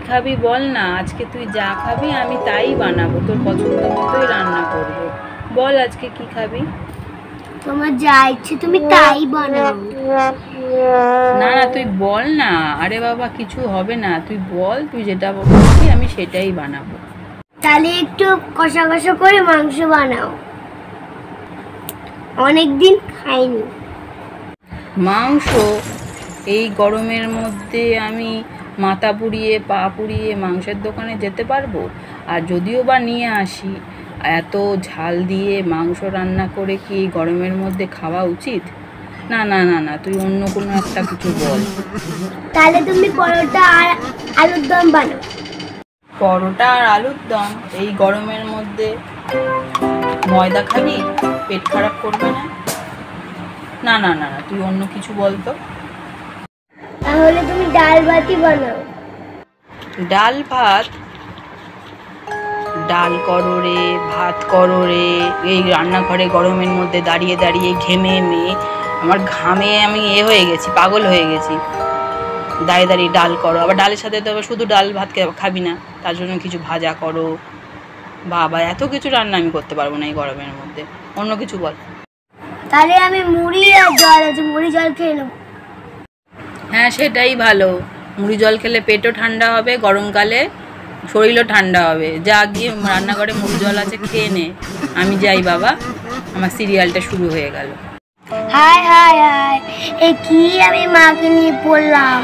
খাবি বল না। আজকে তুই যা খাবি আমি তাই বানাবো, তোর পছন্দ মতোই রান্না করব। বল আজকে কি খাবি? তোমার যা ইচ্ছে তুমি তাই বানাও। না না তুই বল না। আরে বাবা কিছু হবে না, তুই বল, তুই যেটা বলবি আমি সেটাই বানাবো। তাহলে একটু কষা কষা করে মাংস বানাও, অনেকদিন খাইনি মাংস। এই গরমের মধ্যে আমি মাথা পুড়িয়ে পা পুড়িয়ে মাংসের দোকানে যেতে পারবো? আর যদিও বা নিয়ে আসি, এত ঝাল দিয়ে মাংস রান্না করে কি এই গরমের মধ্যে খাওয়া উচিত? না না না না, তুই অন্য কোনো একটা কিছু বল। তাহলে তুমি পরোটা আর আলুর দম বানাও। পরোটা আর আলুর দম এই গরমের মধ্যে? ময়দা খাবি? পেট খারাপ করবে না? না না না না, তুই অন্য কিছু বল তো। তাহলে তুমি ডাল ভাতই বানাও। ডাল ভাত? ডাল করো রে, ভাত করো রে, এই রান্নাঘরে গরমের মধ্যে দাঁড়িয়ে দাঁড়িয়ে ঘেমে আমার ঘামে আমি হয়ে গেছি, পাগল হয়ে গেছি। দাঁড়িয়ে দাঁড়িয়ে ডাল করো, আবার ডালের সাথে তো আবার শুধু ডাল ভাত খাবি না, তার জন্য কিছু ভাজা করো। বাবা এত কিছু রান্না আমি করতে পারবো না এই গরমের মধ্যে, অন্য কিছু বল। তাহলে আমি মুড়ি আর জল আছে, মুড়ি জল খেয়ে নেবো। হ্যাঁ সেটাই ভালো, মুড়ি জল খেলে পেটও ঠান্ডা হবে, গরমকালে শরীরও ঠান্ডা হবে। যা গিয়ে রান্নাঘরে মুড়ি জল আছে খেয়ে নে, আমি যাই বাবা, আমার সিরিয়ালটা শুরু হয়ে গেল। হায় হায় হায়, এ কি আমি মাকে নিয়ে পড়লাম।